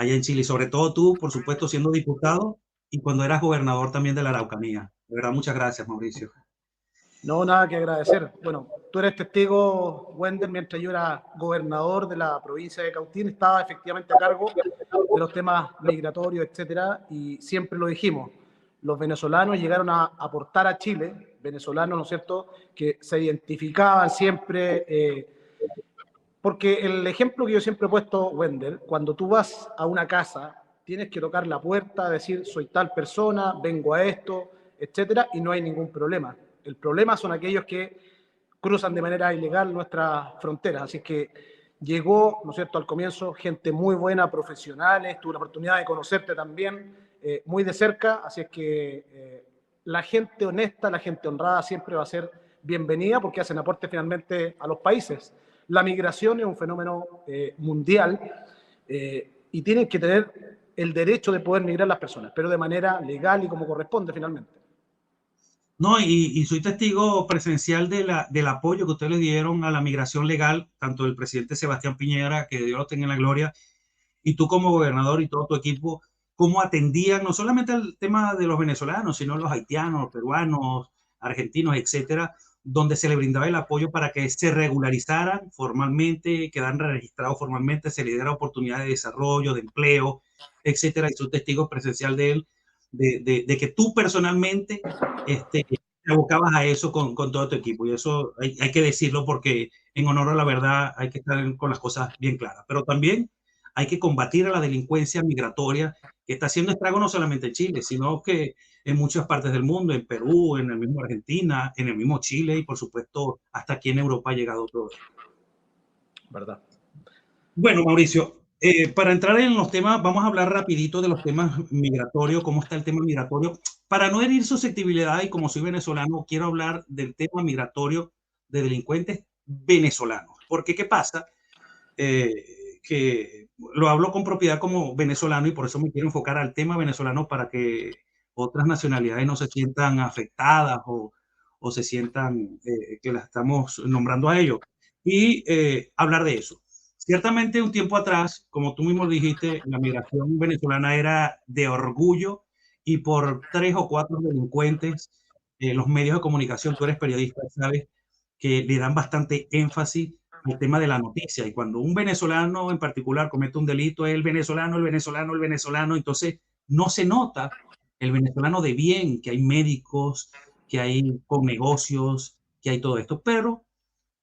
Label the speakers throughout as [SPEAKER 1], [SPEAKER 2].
[SPEAKER 1] allá en Chile, y sobre todo tú, por supuesto, siendo diputado y cuando eras gobernador también de la Araucanía. De verdad, muchas gracias, Mauricio.
[SPEAKER 2] No, nada que agradecer. Bueno, tú eres testigo, Wender, mientras yo era gobernador de la provincia de Cautín, estaba efectivamente a cargo de los temas migratorios, etcétera, y siempre lo dijimos, los venezolanos llegaron a aportar a Chile, venezolanos, ¿no es cierto?, que se identificaban siempre, porque el ejemplo que yo siempre he puesto, Wender, cuando tú vas a una casa, tienes que tocar la puerta, decir, soy tal persona, vengo a esto, etcétera, y no hay ningún problema. El problema son aquellos que cruzan de manera ilegal nuestras fronteras. Así que llegó, ¿no es cierto?, al comienzo gente muy buena, profesionales, tuve la oportunidad de conocerte también muy de cerca, así es que la gente honesta, la gente honrada siempre va a ser bienvenida porque hacen aporte finalmente a los países. La migración es un fenómeno mundial y tienen que tener el derecho de poder migrar las personas, pero de manera legal y como corresponde finalmente.
[SPEAKER 1] No, y soy testigo presencial del apoyo que ustedes le dieron a la migración legal, tanto el presidente Sebastián Piñera, que Dios lo tenga en la gloria, y tú como gobernador y todo tu equipo, cómo atendían no solamente el tema de los venezolanos, sino los haitianos, los peruanos, argentinos, etcétera, donde se le brindaba el apoyo para que se regularizaran formalmente, quedaran registrados formalmente, se les diera oportunidades de desarrollo, de empleo, etcétera. Y soy testigo presencial de él, de que tú personalmente te abocabas a eso con todo tu equipo. Y eso hay que decirlo porque en honor a la verdad hay que estar con las cosas bien claras. Pero también hay que combatir a la delincuencia migratoria que está haciendo estrago no solamente en Chile, sino que en muchas partes del mundo, en Perú, en el mismo Argentina, en el mismo Chile y por supuesto hasta aquí en Europa ha llegado todo esto.
[SPEAKER 2] ¿Verdad?
[SPEAKER 1] Bueno, Mauricio, para entrar en los temas, vamos a hablar rapidito de los temas migratorios, cómo está el tema migratorio. Para no herir susceptibilidad y como soy venezolano, quiero hablar del tema migratorio de delincuentes venezolanos. Porque, ¿qué pasa? Que lo hablo con propiedad como venezolano y por eso me quiero enfocar al tema venezolano para que otras nacionalidades no se sientan afectadas o se sientan que las estamos nombrando a ellos. Y hablar de eso. Ciertamente un tiempo atrás, como tú mismo dijiste, la migración venezolana era de orgullo y por 3 o 4 delincuentes, los medios de comunicación, tú eres periodista, sabes que le dan bastante énfasis al tema de la noticia. Y cuando un venezolano en particular comete un delito, es el venezolano, el venezolano, el venezolano, entonces no se nota el venezolano de bien, que hay médicos, que hay con negocios, que hay todo esto. Pero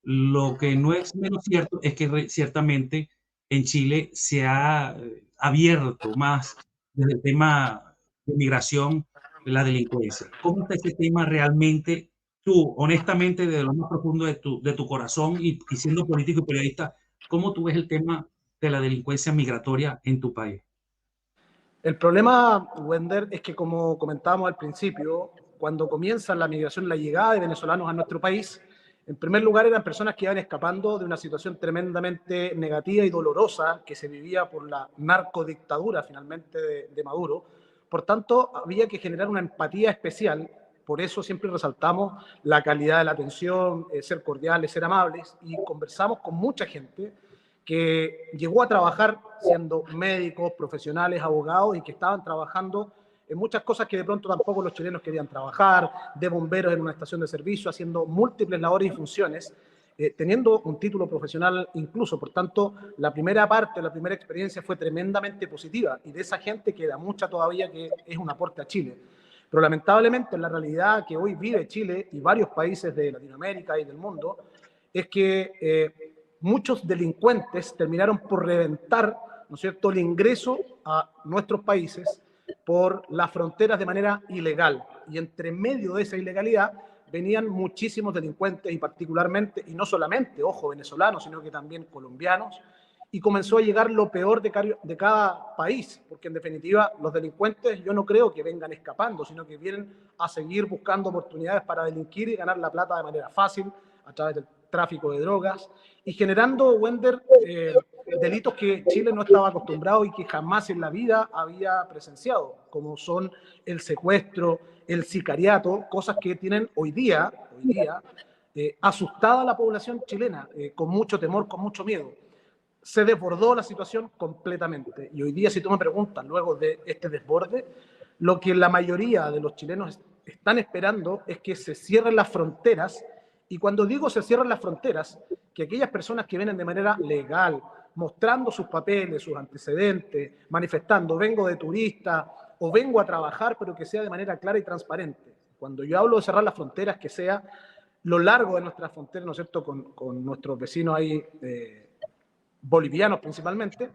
[SPEAKER 1] lo que no es menos cierto es que ciertamente en Chile se ha abierto más desde el tema de migración la delincuencia. ¿Cómo está ese tema realmente? Tú, honestamente, de lo más profundo de tu corazón y siendo político y periodista, ¿cómo tú ves el tema de la delincuencia migratoria en tu país?
[SPEAKER 2] El problema, Wender, es que como comentábamos al principio, cuando comienza la migración, la llegada de venezolanos a nuestro país, en primer lugar eran personas que iban escapando de una situación tremendamente negativa y dolorosa que se vivía por la narcodictadura finalmente de Maduro. Por tanto, había que generar una empatía especial. Por eso siempre resaltamos la calidad de la atención, ser cordiales, ser amables, y conversamos con mucha gente que llegó a trabajar siendo médicos, profesionales, abogados y que estaban trabajando en muchas cosas que de pronto tampoco los chilenos querían trabajar, de bomberos en una estación de servicio, haciendo múltiples labores y funciones, teniendo un título profesional incluso. Por tanto, la primera parte, la primera experiencia fue tremendamente positiva y de esa gente queda mucha todavía que es un aporte a Chile. Pero lamentablemente en la realidad que hoy vive Chile y varios países de Latinoamérica y del mundo es que muchos delincuentes terminaron por reventar, ¿no es cierto?, el ingreso a nuestros países por las fronteras de manera ilegal. Y entre medio de esa ilegalidad venían muchísimos delincuentes y particularmente, y no solamente, ojo, venezolanos, sino que también colombianos, y comenzó a llegar lo peor de cada país, porque en definitiva los delincuentes yo no creo que vengan escapando, sino que vienen a seguir buscando oportunidades para delinquir y ganar la plata de manera fácil a través del tráfico de drogas y generando, Wender, delitos que Chile no estaba acostumbrado y que jamás en la vida había presenciado, como son el secuestro, el sicariato, cosas que tienen hoy día asustada a la población chilena, con mucho temor, con mucho miedo. se desbordó la situación completamente. Y hoy día, si tú me preguntas, luego de este desborde, lo que la mayoría de los chilenos están esperando es que se cierren las fronteras. Y cuando digo se cierren las fronteras, que aquellas personas que vienen de manera legal, mostrando sus papeles, sus antecedentes, manifestando, vengo de turista o vengo a trabajar, pero que sea de manera clara y transparente. Cuando yo hablo de cerrar las fronteras, que sea lo largo de nuestras fronteras, ¿no es cierto?, con nuestros vecinos ahí, bolivianos principalmente,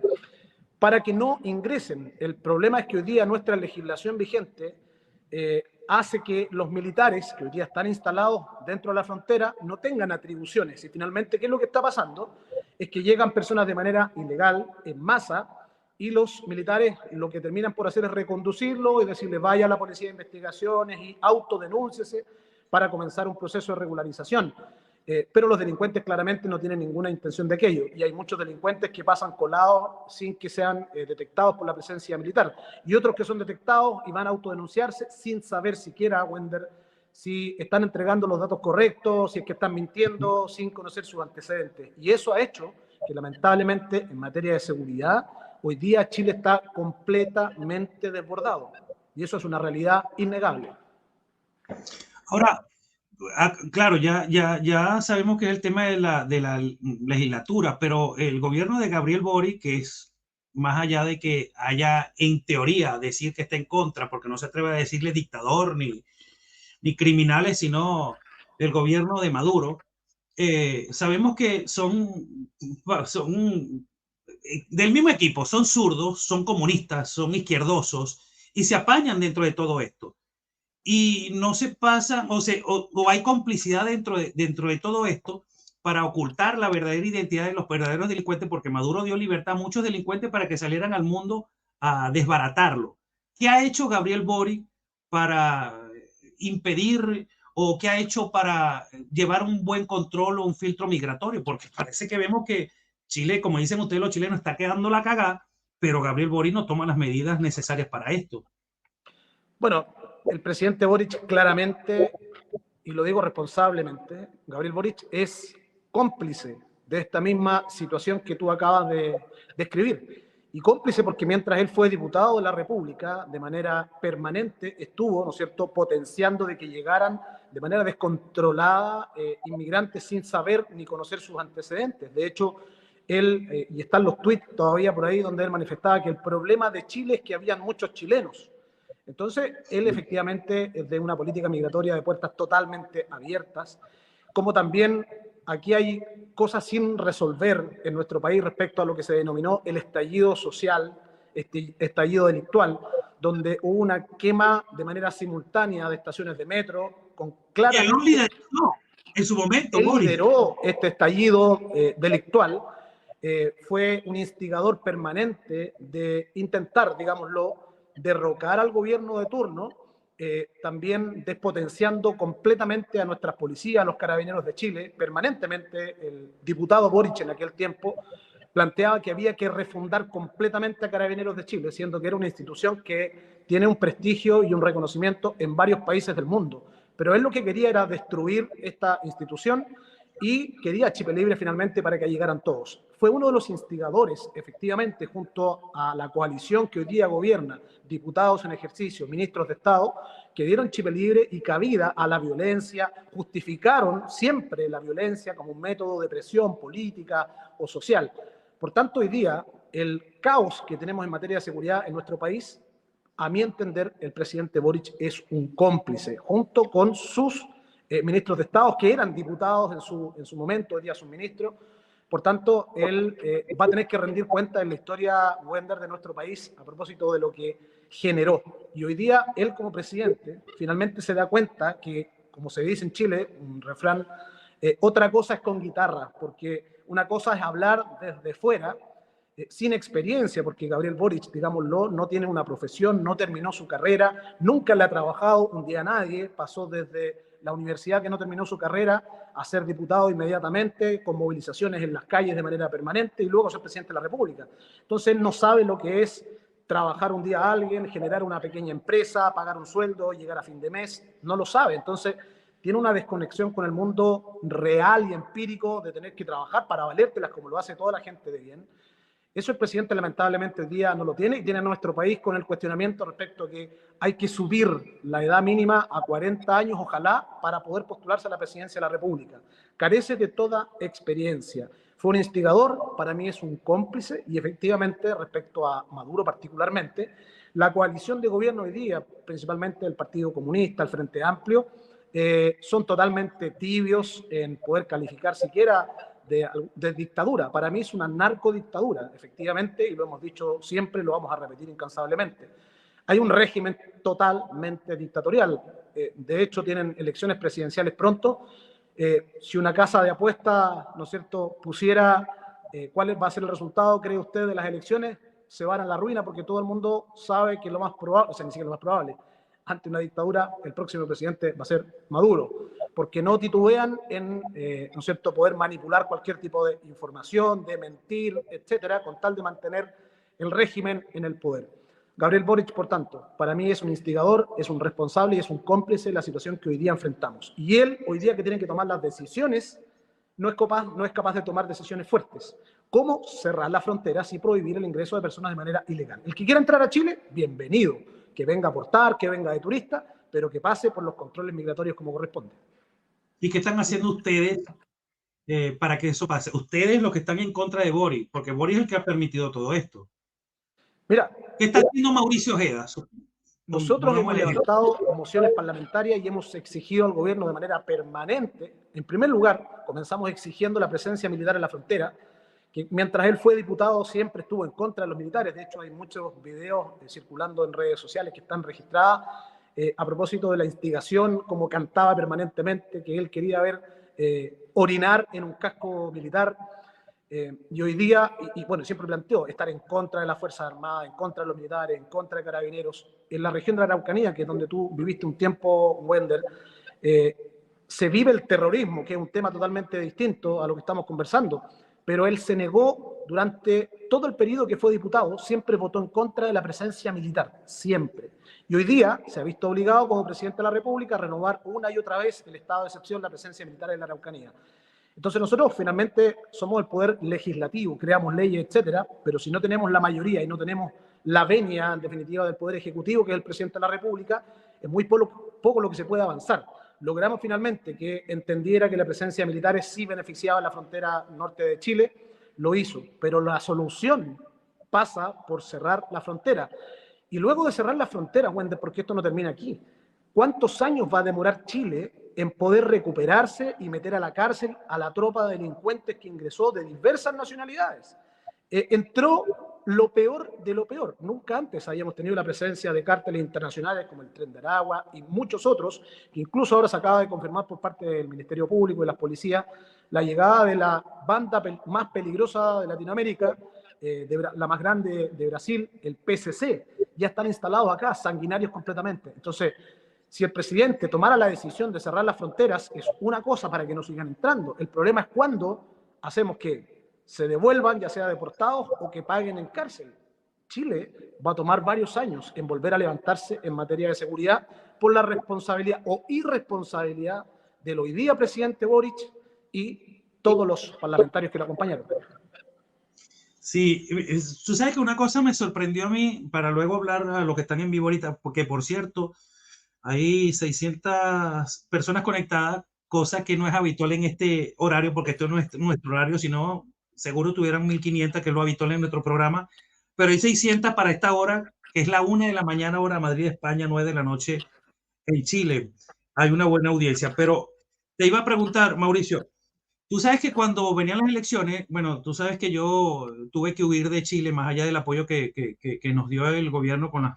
[SPEAKER 2] para que no ingresen. El problema es que hoy día nuestra legislación vigente hace que los militares que hoy día están instalados dentro de la frontera no tengan atribuciones. Y finalmente, ¿qué es lo que está pasando? Es que llegan personas de manera ilegal, en masa, y los militares lo que terminan por hacer es reconducirlo y decirle vaya a la policía de investigaciones y autodenúnciese para comenzar un proceso de regularización. Pero los delincuentes claramente no tienen ninguna intención de aquello y hay muchos delincuentes que pasan colados sin que sean detectados por la presencia militar y otros que son detectados y van a autodenunciarse sin saber siquiera, Wender, si están entregando los datos correctos, si es que están mintiendo, sin conocer sus antecedentes. Y eso ha hecho que lamentablemente en materia de seguridad hoy día Chile está completamente desbordado y eso es una realidad innegable.
[SPEAKER 1] Ahora, claro, ya sabemos que es el tema de la legislatura, pero el gobierno de Gabriel Boric, que es más allá de que haya en teoría decir que está en contra, porque no se atreve a decirle dictador ni criminales, sino el gobierno de Maduro, sabemos que son del mismo equipo, son zurdos, son comunistas, son izquierdosos y se apañan dentro de todo esto y no se pasa, o hay complicidad dentro de todo esto para ocultar la verdadera identidad de los verdaderos delincuentes, porque Maduro dio libertad a muchos delincuentes para que salieran al mundo a desbaratarlo. ¿Qué ha hecho Gabriel Boric para impedir o qué ha hecho para llevar un buen control o un filtro migratorio? Porque parece que vemos que Chile, como dicen ustedes los chilenos, está quedando la cagada, pero Gabriel Boric no toma las medidas necesarias para esto.
[SPEAKER 2] Bueno, el presidente Boric claramente, y lo digo responsablemente, Gabriel Boric es cómplice de esta misma situación que tú acabas de describir. Y cómplice porque mientras él fue diputado de la República, de manera permanente estuvo, ¿no es cierto?, potenciando de que llegaran de manera descontrolada inmigrantes sin saber ni conocer sus antecedentes. De hecho, él, y están los tuits todavía por ahí donde él manifestaba que el problema de Chile es que habían muchos chilenos. Entonces, él efectivamente es de una política migratoria de puertas totalmente abiertas, como también aquí hay cosas sin resolver en nuestro país respecto a lo que se denominó el estallido social, estallido delictual, donde hubo una quema de manera simultánea de estaciones de metro, con
[SPEAKER 1] Y él
[SPEAKER 2] claramente...
[SPEAKER 1] lideró en su momento,
[SPEAKER 2] Él
[SPEAKER 1] Boris.
[SPEAKER 2] lideró este estallido delictual, fue un instigador permanente de intentar, digámoslo, derrocar al gobierno de turno, también despotenciando completamente a nuestras policías, a los carabineros de Chile. Permanentemente el diputado Boric en aquel tiempo planteaba que había que refundar completamente a Carabineros de Chile, siendo que era una institución que tiene un prestigio y un reconocimiento en varios países del mundo. Pero él lo que quería era destruir esta institución y quería Chile Libre finalmente para que llegaran todos. Fue uno de los instigadores, efectivamente, junto a la coalición que hoy día gobierna, diputados en ejercicio, ministros de Estado, que dieron Chile Libre y cabida a la violencia, justificaron siempre la violencia como un método de presión política o social. Por tanto, hoy día, el caos que tenemos en materia de seguridad en nuestro país, a mi entender, el presidente Boric es un cómplice, junto con sus ministros de Estado, que eran diputados en su momento, hoy día son ministros. Por tanto, él va a tener que rendir cuenta en la historia, Wender, de nuestro país a propósito de lo que generó. Y hoy día, él como presidente, finalmente se da cuenta que, como se dice en Chile, un refrán, otra cosa es con guitarra, porque una cosa es hablar desde fuera, sin experiencia, porque Gabriel Boric, digámoslo, no tiene una profesión, no terminó su carrera, nunca le ha trabajado un día a nadie, pasó desde la universidad que no terminó su carrera a ser diputado inmediatamente, con movilizaciones en las calles de manera permanente y luego ser presidente de la República. Entonces no sabe lo que es trabajar un día a alguien, generar una pequeña empresa, pagar un sueldo, llegar a fin de mes, no lo sabe. Entonces tiene una desconexión con el mundo real y empírico de tener que trabajar para valértelas como lo hace toda la gente de bien. Eso el presidente lamentablemente hoy día no lo tiene, y tiene a nuestro país con el cuestionamiento respecto a que hay que subir la edad mínima a 40 años, ojalá, para poder postularse a la presidencia de la República. Carece de toda experiencia. Fue un instigador, para mí es un cómplice, y efectivamente, respecto a Maduro particularmente, la coalición de gobierno hoy día, principalmente el Partido Comunista, el Frente Amplio, son totalmente tibios en poder calificar siquiera de dictadura. Para mí es una narcodictadura, efectivamente, y lo hemos dicho siempre, lo vamos a repetir incansablemente. Hay un régimen totalmente dictatorial. De hecho, tienen elecciones presidenciales pronto. Si una casa de apuestas, ¿no es cierto?, pusiera cuál va a ser el resultado, cree usted, de las elecciones, se van a la ruina, porque todo el mundo sabe que lo más probable, o sea, ni siquiera lo más probable, ante una dictadura, el próximo presidente va a ser Maduro, porque no titubean en, ¿no es cierto?, poder manipular cualquier tipo de información, de mentir, etcétera, con tal de mantener el régimen en el poder. Gabriel Boric, por tanto, para mí es un instigador, es un responsable y es un cómplice de la situación que hoy día enfrentamos. Y él, hoy día que tiene que tomar las decisiones, no es capaz de tomar decisiones fuertes. ¿Cómo cerrar las fronteras y prohibir el ingreso de personas de manera ilegal? El que quiera entrar a Chile, bienvenido. Que venga a aportar, que venga de turista, pero que pase por los controles migratorios como corresponde.
[SPEAKER 1] ¿Y qué están haciendo ustedes para que eso pase? Ustedes los que están en contra de Boric, porque Boric es el que ha permitido todo esto.
[SPEAKER 2] Mira,
[SPEAKER 1] ¿Qué está haciendo Mauricio Ojeda?
[SPEAKER 2] nosotros hemos levantado mociones parlamentarias y hemos exigido al gobierno de manera permanente. En primer lugar, comenzamos exigiendo la presencia militar en la frontera, que mientras él fue diputado siempre estuvo en contra de los militares. De hecho, hay muchos videos circulando en redes sociales que están registradas a propósito de la instigación, como cantaba permanentemente, que él quería ver orinar en un casco militar. Y hoy día, y bueno, siempre planteó estar en contra de las Fuerzas Armadas, en contra de los militares, en contra de Carabineros. En la región de la Araucanía, que es donde tú viviste un tiempo, Wender, se vive el terrorismo, que es un tema totalmente distinto a lo que estamos conversando, pero él se negó durante todo el periodo que fue diputado, siempre votó en contra de la presencia militar, siempre. Y hoy día se ha visto obligado como presidente de la República a renovar una y otra vez el estado de excepción, la presencia militar en la Araucanía. Entonces nosotros finalmente somos el poder legislativo, creamos leyes, etcétera, pero si no tenemos la mayoría y no tenemos la venia, en definitiva, del poder ejecutivo, que es el presidente de la República, es muy poco lo que se puede avanzar. Logramos finalmente que entendiera que la presencia militar sí beneficiaba a la frontera norte de Chile, lo hizo, pero la solución pasa por cerrar la frontera. Y luego de cerrar la frontera, Wender, porque esto no termina aquí, ¿cuántos años va a demorar Chile en poder recuperarse y meter a la cárcel a la tropa de delincuentes que ingresó de diversas nacionalidades? Entró lo peor de lo peor. Nunca antes habíamos tenido la presencia de cárteles internacionales como el Tren de Aragua y muchos otros, que incluso ahora se acaba de confirmar por parte del Ministerio Público y las policías la llegada de la banda más peligrosa de Latinoamérica, la más grande de Brasil, el PCC. Ya están instalados acá, sanguinarios completamente. Entonces, si el presidente tomara la decisión de cerrar las fronteras, es una cosa para que no sigan entrando. El problema es cuando hacemos que se devuelvan, ya sea deportados o que paguen en cárcel. Chile va a tomar varios años en volver a levantarse en materia de seguridad por la responsabilidad o irresponsabilidad del hoy día presidente Boric y todos los parlamentarios que lo acompañaron.
[SPEAKER 1] Sí, tú sabes que una cosa me sorprendió a mí, para luego hablar a los que están en vivo ahorita, porque por cierto, hay 600 personas conectadas, cosa que no es habitual en este horario, porque esto no es nuestro horario, sino seguro tuvieran 1500, que es lo habitual en nuestro programa, pero hay 600 para esta hora, que es la 1 de la mañana, hora Madrid, España, 9 de la noche en Chile. Hay una buena audiencia, pero te iba a preguntar, Mauricio, tú sabes que cuando venían las elecciones, bueno, tú sabes que yo tuve que huir de Chile, más allá del apoyo que nos dio el gobierno con la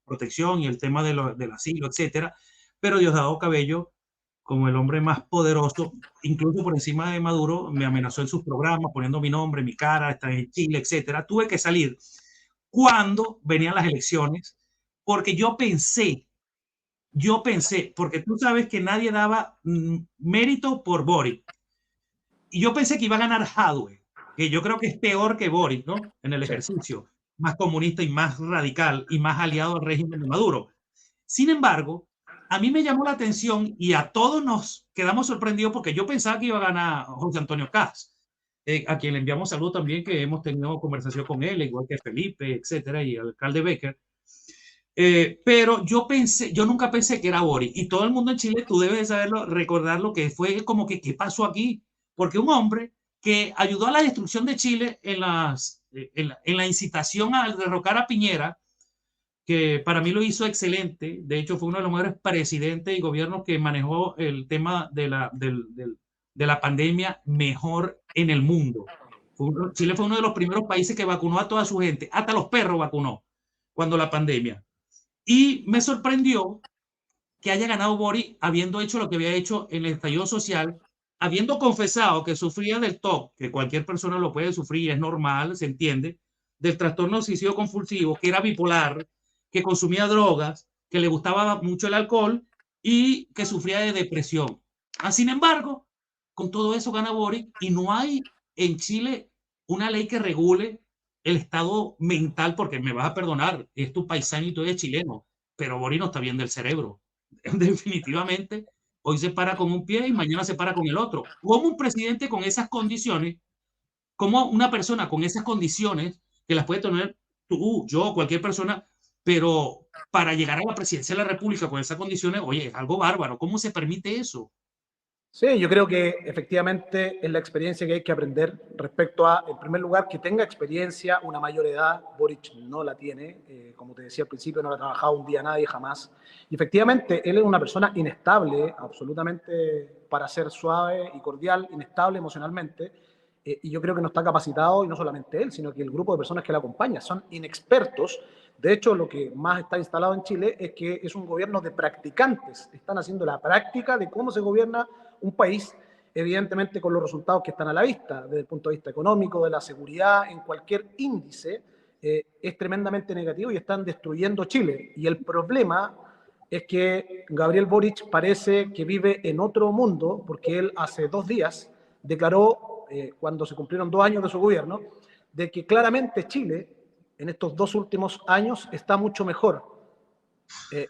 [SPEAKER 1] protección y el tema del asilo, etcétera, pero Diosdado Cabello, como el hombre más poderoso, incluso por encima de Maduro, me amenazó en sus programas, poniendo mi nombre, mi cara, está en Chile, etcétera. Tuve que salir cuando venían las elecciones, porque yo pensé, porque tú sabes que nadie daba mérito por Boric. Y yo pensé que iba a ganar Jadwe, que yo creo que es peor que Boric, ¿no? En el ejercicio, más comunista y más radical y más aliado al régimen de Maduro. Sin embargo, a mí me llamó la atención y a todos nos quedamos sorprendidos porque yo pensaba que iba a ganar José Antonio Caz, a quien le enviamos saludos también, que hemos tenido conversación con él, igual que Felipe, etcétera, y el alcalde Becker. Pero yo nunca pensé que era Boric. Y todo el mundo en Chile, tú debes de saberlo, recordar lo que fue como que, ¿qué pasó aquí? Porque un hombre que ayudó a la destrucción de Chile en la incitación a derrocar a Piñera, que para mí lo hizo excelente. De hecho, fue uno de los mejores presidentes y gobiernos que manejó el tema de la pandemia mejor en el mundo. Chile fue uno de los primeros países que vacunó a toda su gente, hasta los perros vacunó cuando la pandemia. Y me sorprendió que haya ganado Boric habiendo hecho lo que había hecho en el estallido social, habiendo confesado que sufría del TOC, que cualquier persona lo puede sufrir, es normal, se entiende, del trastorno obsesivo compulsivo, que era bipolar, que consumía drogas, que le gustaba mucho el alcohol y que sufría de depresión. Sin embargo, con todo eso gana Boric y no hay en Chile una ley que regule el estado mental, porque me vas a perdonar, es tu paisano y tú eres chileno, pero Boric no está bien del cerebro. Definitivamente, hoy se para con un pie y mañana se para con el otro. ¿Cómo un presidente con esas condiciones, como una persona con esas condiciones, que las puede tener tú, yo, cualquier persona, pero para llegar a la presidencia de la República con esas condiciones, oye, es algo bárbaro? ¿Cómo se permite eso?
[SPEAKER 2] Sí, yo creo que efectivamente es la experiencia que hay que aprender respecto a, en primer lugar, que tenga experiencia, una mayor edad. Boric no la tiene, como te decía al principio, no la ha trabajado un día nadie jamás. Y efectivamente, él es una persona inestable, absolutamente, para ser suave y cordial, inestable emocionalmente. Y yo creo que no está capacitado, y no solamente él, sino que el grupo de personas que la acompaña son inexpertos. De hecho, lo que más está instalado en Chile es que es un gobierno de practicantes. Están haciendo la práctica de cómo se gobierna un país, evidentemente con los resultados que están a la vista, desde el punto de vista económico, de la seguridad, en cualquier índice, es tremendamente negativo y están destruyendo Chile. Y el problema es que Gabriel Boric parece que vive en otro mundo, porque él hace 2 días declaró, cuando se cumplieron 2 años de su gobierno, de que claramente Chile en estos 2 últimos años está mucho mejor.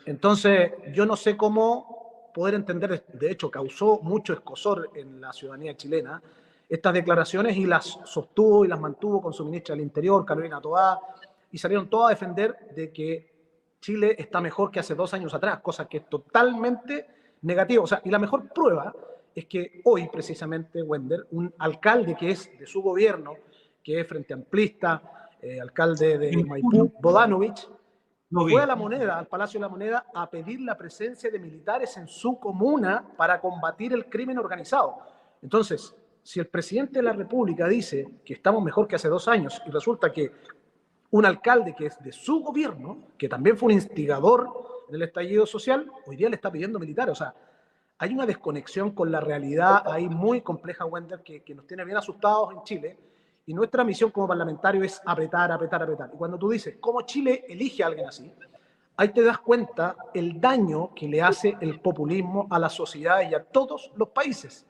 [SPEAKER 2] Entonces, yo no sé cómo poder entender, de hecho, causó mucho escozor en la ciudadanía chilena estas declaraciones y las sostuvo y las mantuvo con su ministra del Interior, Carolina Toá, y salieron todos a defender de que Chile está mejor que hace 2 años atrás, cosa que es totalmente negativa. O sea, y la mejor prueba es que hoy, precisamente, Wender, un alcalde que es de su gobierno, que es Frente Amplista, alcalde de Maipú, Bodanovich,
[SPEAKER 1] Lo
[SPEAKER 2] fue a
[SPEAKER 1] vi.
[SPEAKER 2] la Moneda, al Palacio de la Moneda, a pedir la presencia de militares en su comuna para combatir el crimen organizado. Entonces, si el presidente de la República dice que estamos mejor que hace 2 años y resulta que un alcalde que es de su gobierno, que también fue un instigador del estallido social, hoy día le está pidiendo militares. O sea, hay una desconexión con la realidad ahí muy compleja, Wender, que nos tiene bien asustados en Chile. Y nuestra misión como parlamentario es apretar, apretar, apretar. Y cuando tú dices, ¿cómo Chile elige a alguien así? Ahí te das cuenta el daño que le hace el populismo a la sociedad y a todos los países.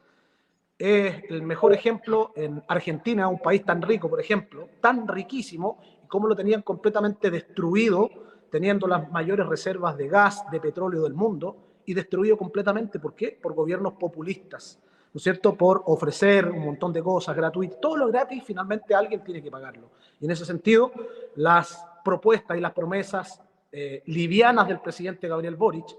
[SPEAKER 2] Es el mejor ejemplo en Argentina, un país tan rico, por ejemplo, tan riquísimo, y cómo lo tenían completamente destruido, teniendo las mayores reservas de gas, de petróleo del mundo, y destruido completamente. ¿Por qué? Por gobiernos populistas, ¿no es cierto? Por ofrecer un montón de cosas gratuitas. Todo lo gratis, finalmente alguien tiene que pagarlo. Y en ese sentido, las propuestas y las promesas livianas del presidente Gabriel Boric,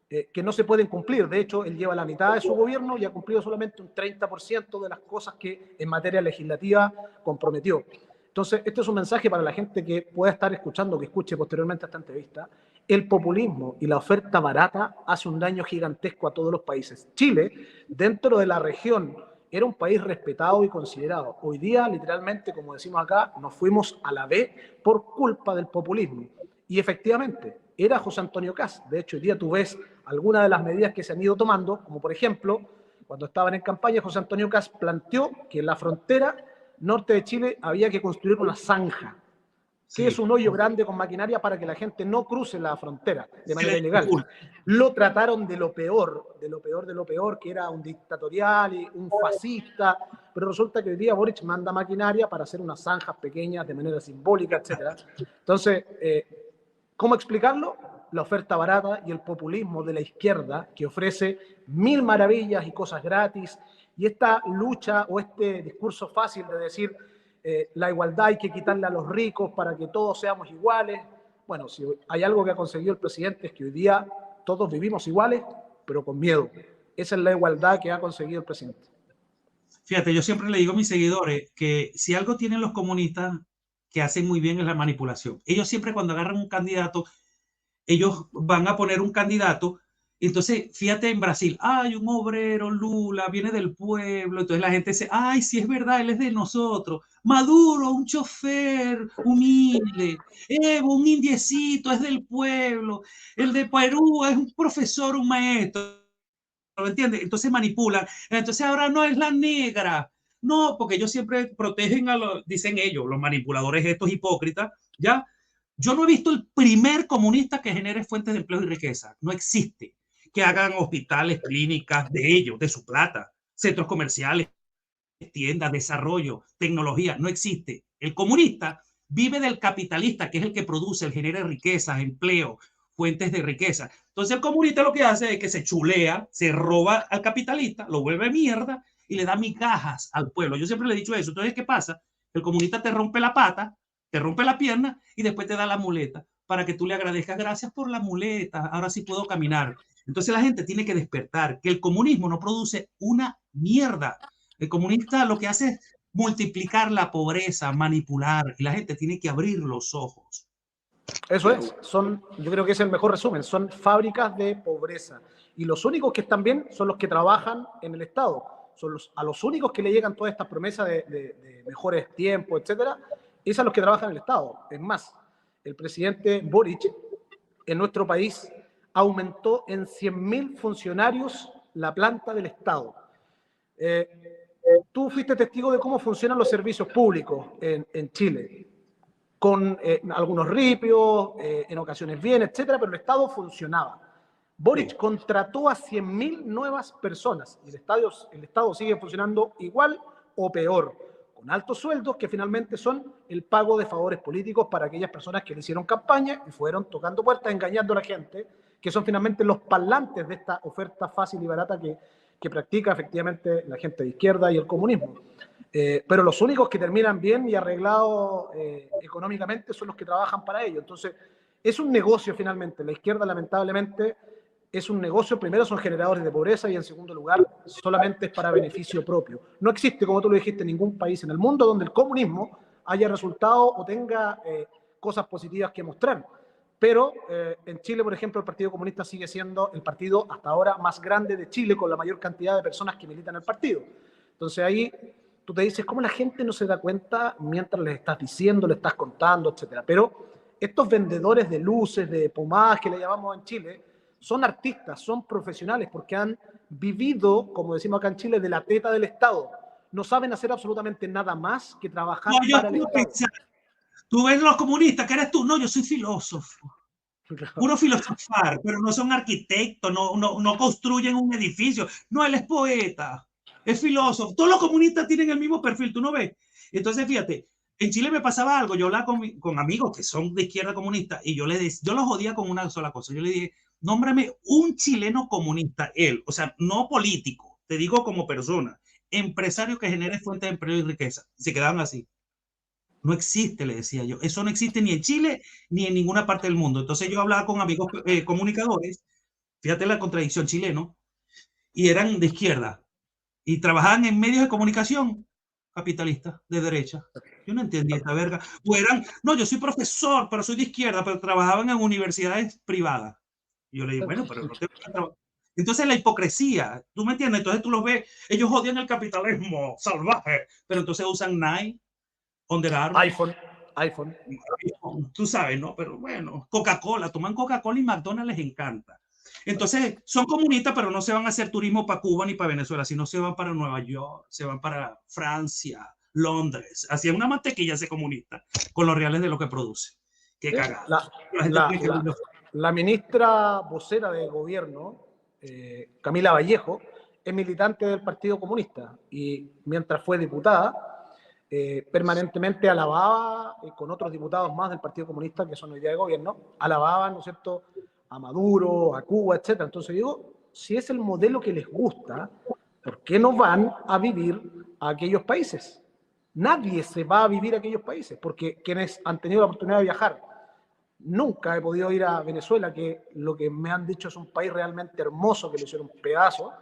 [SPEAKER 2] que no se pueden cumplir. De hecho, él lleva la mitad de su gobierno y ha cumplido solamente un 30% de las cosas que en materia legislativa comprometió. Entonces, este es un mensaje para la gente que pueda estar escuchando, que escuche posteriormente esta entrevista. El populismo y la oferta barata hace un daño gigantesco a todos los países. Chile, dentro de la región, era un país respetado y considerado. Hoy día, literalmente, como decimos acá, nos fuimos a la B por culpa del populismo. Y efectivamente, era José Antonio Caz. De hecho, hoy día tú ves algunas de las medidas que se han ido tomando, como por ejemplo, cuando estaban en campaña, José Antonio Caz planteó que en la frontera norte de Chile había que construir una zanja, que es
[SPEAKER 1] Sí.
[SPEAKER 2] un hoyo grande con maquinaria para que la gente no cruce la frontera de
[SPEAKER 1] Se
[SPEAKER 2] manera
[SPEAKER 1] le
[SPEAKER 2] ilegal.
[SPEAKER 1] dificulta.
[SPEAKER 2] Lo trataron de lo peor, de lo peor, de lo peor, que era un dictatorial y un fascista, pero resulta que hoy día Boric manda maquinaria para hacer unas zanjas pequeñas de manera simbólica, etc. Entonces, ¿cómo explicarlo? la oferta barata y el populismo de la izquierda, que ofrece mil maravillas y cosas gratis, y esta lucha o este discurso fácil de decir la igualdad hay que quitarle a los ricos para que todos seamos iguales. Bueno, si hay algo que ha conseguido el presidente es que hoy día todos vivimos iguales, pero con miedo. Esa es la igualdad que ha conseguido el presidente.
[SPEAKER 1] Fíjate, yo siempre le digo a mis seguidores que si algo tienen los comunistas que hacen muy bien es la manipulación. Ellos siempre cuando agarran un candidato, ellos van a poner un candidato. Entonces, fíjate en Brasil, hay un obrero, Lula, viene del pueblo. Entonces la gente dice, ay, sí es verdad, él es de nosotros. Maduro, un chofer humilde. Evo, un indiecito, es del pueblo. El de Perú es un profesor, un maestro. ¿Me entiendes? Entonces manipulan. Entonces ahora no es la negra. No, porque ellos siempre protegen a los, dicen ellos, los manipuladores estos hipócritas, ¿ya? Yo no he visto el primer comunista que genere fuentes de empleo y riqueza. No existe. Que hagan hospitales, clínicas de ellos, de su plata, centros comerciales, tiendas, desarrollo, tecnología. No existe. El comunista vive del capitalista, que es el que produce, el genera riquezas, empleo, fuentes de riqueza. Entonces el comunista lo que hace es que se chulea, se roba al capitalista, lo vuelve mierda y le da migajas al pueblo. Yo siempre le he dicho eso. Entonces, ¿qué pasa? El comunista te rompe la pata, te rompe la pierna y después te da la muleta para que tú le agradezcas, gracias por la muleta, ahora sí puedo caminar. Entonces la gente tiene que despertar que el comunismo no produce una mierda. El comunista lo que hace es multiplicar la pobreza, manipular, y la gente tiene que abrir los ojos.
[SPEAKER 2] Eso es, yo creo que es el mejor resumen, son fábricas de pobreza. Y los únicos que están bien son los que trabajan en el Estado. A los únicos que le llegan todas estas promesas de mejores tiempos, etcétera, es a los que trabajan en el Estado. Es más, el presidente Boric en nuestro país aumentó en 100.000 funcionarios la planta del Estado. Tú fuiste testigo de cómo funcionan los servicios públicos en Chile, con algunos ripios, en ocasiones bien, etcétera, pero el Estado funcionaba. Boric contrató a 100.000 nuevas personas y el Estado sigue funcionando igual o peor, con altos sueldos que finalmente son el pago de favores políticos para aquellas personas que le hicieron campaña y fueron tocando puertas, engañando a la gente, que son finalmente los parlantes de esta oferta fácil y barata que practica efectivamente la gente de izquierda y el comunismo. Pero los únicos que terminan bien y arreglados económicamente son los que trabajan para ello. Entonces, es un negocio finalmente. La izquierda, lamentablemente, es un negocio. Primero, son generadores de pobreza y, en segundo lugar, solamente es para beneficio propio. No existe, como tú lo dijiste, ningún país en el mundo donde el comunismo haya resultado o tenga cosas positivas que mostrar. Pero en Chile, por ejemplo, el Partido Comunista sigue siendo el partido hasta ahora más grande de Chile, con la mayor cantidad de personas que militan en el partido. Entonces ahí tú te dices, ¿cómo la gente no se da cuenta mientras les estás diciendo, le estás contando, etcétera? Pero estos vendedores de luces, de pomadas que le llamamos en Chile, son artistas, son profesionales, porque han vivido, como decimos acá en Chile, de la teta del Estado. No saben hacer absolutamente nada más que trabajar
[SPEAKER 1] No, yo
[SPEAKER 2] para el
[SPEAKER 1] quiero
[SPEAKER 2] Estado.
[SPEAKER 1] pensar, tú ves los comunistas, que eres tú. No, yo soy filósofo. Puro filosofar, pero no son arquitectos, no construyen un edificio. No, él es poeta, es filósofo. Todos los comunistas tienen el mismo perfil, ¿tú no ves? Entonces, fíjate, en Chile me pasaba algo. Yo hablaba con amigos que son de izquierda comunista y yo los jodía con una sola cosa. Yo le dije, nómbrame un chileno comunista, él, o sea, no político, te digo como persona, empresario que genere fuentes de empleo y riqueza. Se quedaban así. No existe, le decía yo. Eso no existe ni en Chile ni en ninguna parte del mundo. Entonces yo hablaba con amigos comunicadores, fíjate la contradicción chileno, y eran de izquierda y trabajaban en medios de comunicación capitalistas de derecha. Yo no entendía esta verga. O eran, no, yo soy profesor, pero soy de izquierda, pero trabajaban en universidades privadas. Y yo le digo, bueno, pero no te vas a trabajar. Entonces la hipocresía, ¿tú me entiendes? Entonces tú los ves, ellos odian el capitalismo salvaje, pero entonces usan Nike, Under Armour,
[SPEAKER 2] iPhone.
[SPEAKER 1] tú sabes, ¿no? Pero bueno, Coca-Cola, toman Coca-Cola y McDonald's les encanta. Entonces, son comunistas, pero no se van a hacer turismo para Cuba ni para Venezuela, sino se van para Nueva York, se van para Francia, Londres. Hacía una mantequilla ese comunista con los reales de lo que produce. Qué cagada.
[SPEAKER 2] La ministra vocera de gobierno, Camila Vallejo, es militante del Partido Comunista y mientras fue diputada, permanentemente alababa, con otros diputados más del Partido Comunista que son hoy día de gobierno, alababan, ¿no es cierto?, a Maduro, a Cuba, etc. Entonces digo, si es el modelo que les gusta, ¿por qué no van a vivir a aquellos países? Nadie se va a vivir a aquellos países, porque quienes han tenido la oportunidad de viajar, nunca he podido ir a Venezuela, que lo que me han dicho es un país realmente hermoso, que le hicieron un pedazo.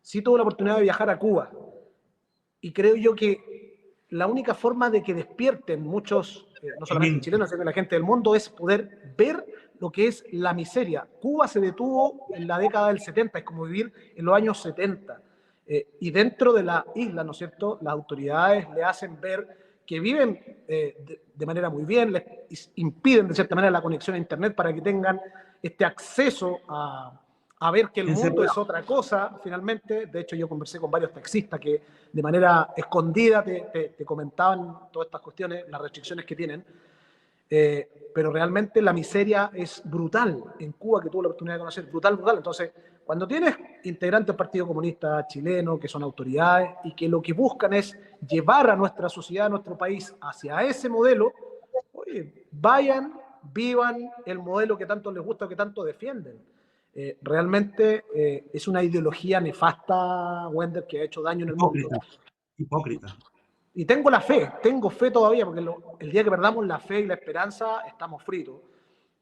[SPEAKER 2] Sí tuve la oportunidad de viajar a Cuba, y creo yo que la única forma de que despierten muchos, no solamente chilenos, sino que la gente del mundo, es poder ver lo que es la miseria. Cuba se detuvo en la década del 70, es como vivir en los años 70. Y dentro de la isla, ¿no es cierto?, las autoridades le hacen ver que viven de manera muy bien, les impiden de cierta manera la conexión a Internet para que tengan este acceso a ver que el mundo es otra cosa, finalmente. De hecho, yo conversé con varios taxistas que de manera escondida te comentaban todas estas cuestiones, las restricciones que tienen. Pero realmente la miseria es brutal en Cuba, que tuve la oportunidad de conocer, brutal, brutal. Entonces, cuando tienes integrantes del Partido Comunista chileno, que son autoridades, y que lo que buscan es llevar a nuestra sociedad, a nuestro país, hacia ese modelo, oye, vayan, vivan el modelo que tanto les gusta o que tanto defienden. Realmente es una ideología nefasta, Wender, que ha hecho daño en el mundo.
[SPEAKER 1] Hipócrita.
[SPEAKER 2] Y tengo fe todavía, porque el día que perdamos la fe y la esperanza, estamos fritos,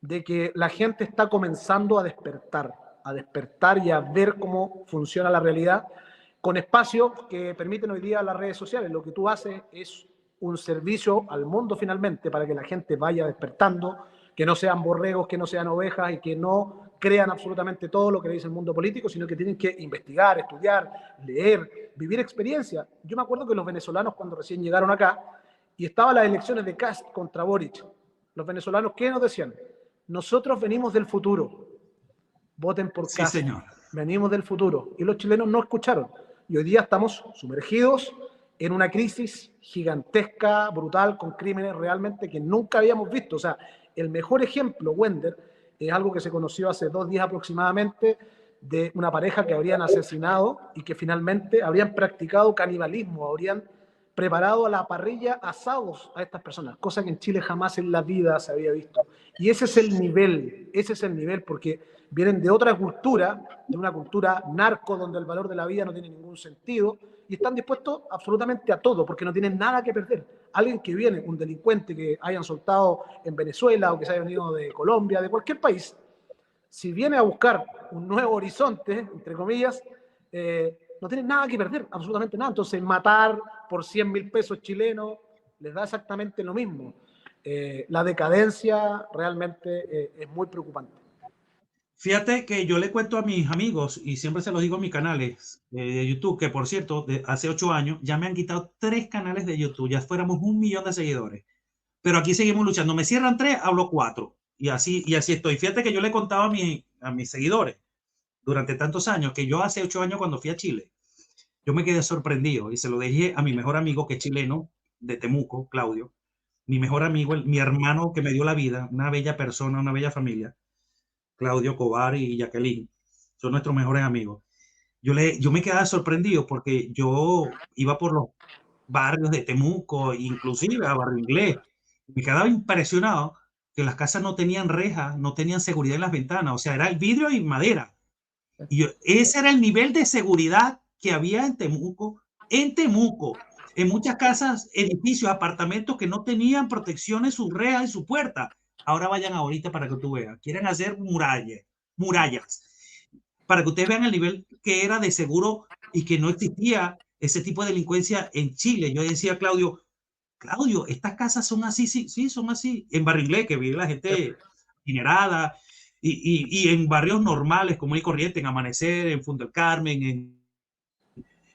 [SPEAKER 2] de que la gente está comenzando a despertar y a ver cómo funciona la realidad, con espacios que permiten hoy día las redes sociales. Lo que tú haces es un servicio al mundo finalmente, para que la gente vaya despertando, que no sean borregos, que no sean ovejas, y que no crean absolutamente todo lo que dice el mundo político, sino que tienen que investigar, estudiar, leer, vivir experiencia. Yo me acuerdo que los venezolanos, cuando recién llegaron acá y estaban las elecciones de Kast contra Boric, los venezolanos, ¿qué nos decían? Nosotros venimos del futuro, voten por Kast.
[SPEAKER 1] Sí, señor.
[SPEAKER 2] Venimos del futuro. Y los chilenos no escucharon. Y hoy día estamos sumergidos en una crisis gigantesca, brutal, con crímenes realmente que nunca habíamos visto. O sea, el mejor ejemplo, Wender, es algo que se conoció hace 2 días aproximadamente, de una pareja que habrían asesinado y que finalmente habrían practicado canibalismo, habrían preparado a la parrilla asados a estas personas, cosa que en Chile jamás en la vida se había visto. Y ese es el nivel, porque vienen de otra cultura, de una cultura narco, donde el valor de la vida no tiene ningún sentido, y están dispuestos absolutamente a todo, porque no tienen nada que perder. Alguien que viene, un delincuente que hayan soltado en Venezuela o que se haya venido de Colombia, de cualquier país, si viene a buscar un nuevo horizonte, entre comillas, no tiene nada que perder, absolutamente nada. Entonces, matar por 100.000 pesos chilenos les da exactamente lo mismo. La decadencia realmente es muy preocupante.
[SPEAKER 1] Fíjate que yo le cuento a mis amigos, y siempre se los digo en mis canales de YouTube, que por cierto, hace 8 años ya me han quitado 3 canales de YouTube, ya fuéramos 1 millón de seguidores. Pero aquí seguimos luchando. Me cierran 3, hablo 4. Y así estoy. Fíjate que yo le contaba a mis seguidores durante tantos años, que yo hace 8 años, cuando fui a Chile, yo me quedé sorprendido y se lo dije a mi mejor amigo, que es chileno, de Temuco, Claudio, mi mejor amigo, mi hermano que me dio la vida, una bella persona, una bella familia, Claudio Cobar y Jacqueline, son nuestros mejores amigos. Yo me quedaba sorprendido porque yo iba por los barrios de Temuco, inclusive a Barrio Inglés. Me quedaba impresionado que las casas no tenían rejas, no tenían seguridad en las ventanas, o sea, era el vidrio y madera. Y ese era el nivel de seguridad que había en Temuco. En muchas casas, edificios, apartamentos que no tenían protección en sus rejas y su puerta. Ahora vayan ahorita para que tú veas. Quieren hacer murallas, para que ustedes vean el nivel que era de seguro y que no existía ese tipo de delincuencia en Chile. Yo decía a Claudio, estas casas son así, sí, son así. En Barrio Inglés, que vive la gente adinerada, y en barrios normales, común y corriente, en Amanecer, en Fundo del Carmen,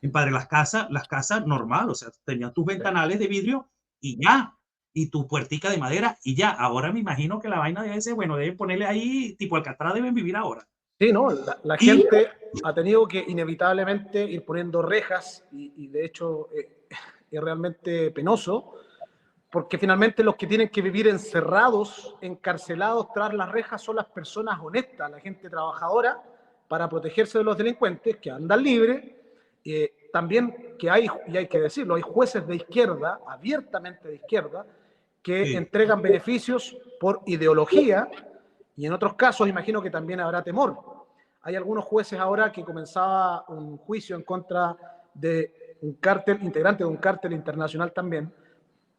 [SPEAKER 1] en Padre las casas normal, o sea, tenían tus ventanales de vidrio y ya, y tu puertica de madera y ya. Ahora me imagino que la vaina debe ser, bueno, deben ponerle ahí, tipo Alcatraz deben vivir ahora.
[SPEAKER 2] Sí, ¿no? La gente ha tenido que inevitablemente ir poniendo rejas y de hecho es realmente penoso, porque finalmente los que tienen que vivir encerrados, encarcelados tras las rejas, son las personas honestas, la gente trabajadora, para protegerse de los delincuentes que andan libres. También que hay, y hay que decirlo, hay jueces de izquierda, abiertamente de izquierda, que entregan beneficios por ideología Y en otros casos imagino que también habrá temor. Hay algunos jueces ahora que comenzaba un juicio en contra de un cártel, integrante de un cártel internacional también,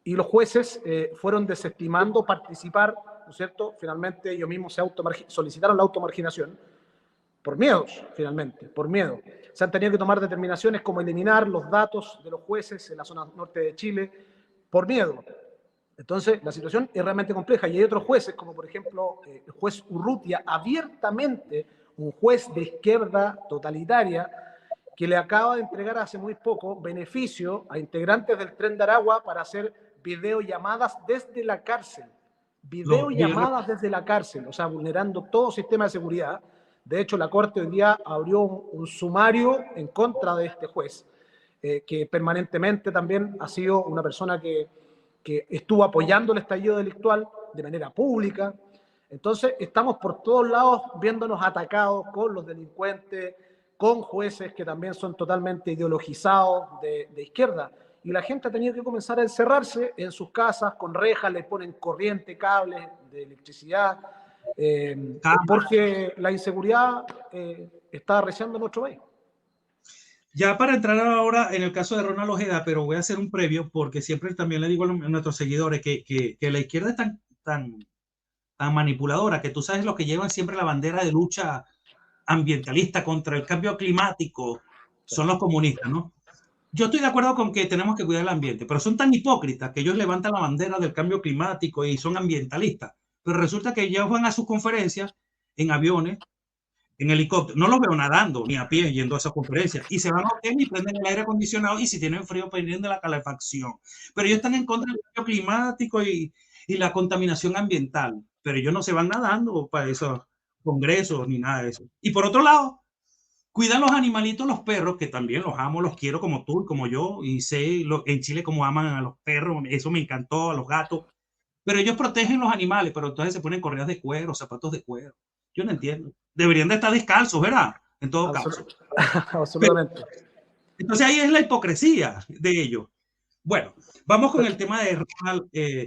[SPEAKER 2] y los jueces fueron desestimando participar, ¿no es cierto? Finalmente ellos mismos solicitaron la automarginación por miedos, finalmente, por miedo. Se han tenido que tomar determinaciones como eliminar los datos de los jueces en la zona norte de Chile por miedo. Entonces, la situación es realmente compleja y hay otros jueces, como por ejemplo el juez Urrutia, abiertamente un juez de izquierda totalitaria, que le acaba de entregar hace muy poco beneficio a integrantes del Tren de Aragua para hacer videollamadas desde la cárcel. Videollamadas desde la cárcel, o sea, vulnerando todo sistema de seguridad. De hecho, la Corte hoy día abrió un sumario en contra de este juez, que permanentemente también ha sido una persona que estuvo apoyando el estallido delictual de manera pública. Entonces, estamos por todos lados viéndonos atacados con los delincuentes, con jueces que también son totalmente ideologizados de izquierda. Y la gente ha tenido que comenzar a encerrarse en sus casas con rejas, le ponen corriente, cables de electricidad, porque la inseguridad está arreciando en nuestro país.
[SPEAKER 1] Ya para entrar ahora en el caso de Ronald Ojeda, pero voy a hacer un previo porque siempre también le digo a nuestros seguidores que la izquierda es tan manipuladora que tú sabes lo que llevan siempre la bandera de lucha ambientalista contra el cambio climático son los comunistas, ¿no? Yo estoy de acuerdo con que tenemos que cuidar el ambiente, pero son tan hipócritas que ellos levantan la bandera del cambio climático y son ambientalistas, pero resulta que ellos van a sus conferencias en aviones, en helicóptero, no los veo nadando ni a pie yendo a esa conferencia, y se van a hotel y prenden el aire acondicionado y si tienen frío prenden la calefacción, pero ellos están en contra del cambio climático y la contaminación ambiental, pero ellos no se van nadando para esos congresos ni nada de eso. Y por otro lado, cuidan los animalitos, los perros, que también los amo, los quiero como tú y como yo, y sé en Chile cómo aman a los perros, eso me encantó, a los gatos, pero ellos protegen los animales, pero entonces se ponen correas de cuero, zapatos de cuero. Yo no entiendo. Deberían de estar descalzos, ¿verdad? En todo caso.
[SPEAKER 2] Absolutamente.
[SPEAKER 1] Pero, entonces ahí es la hipocresía de ellos. Bueno, vamos con el tema de Ronald.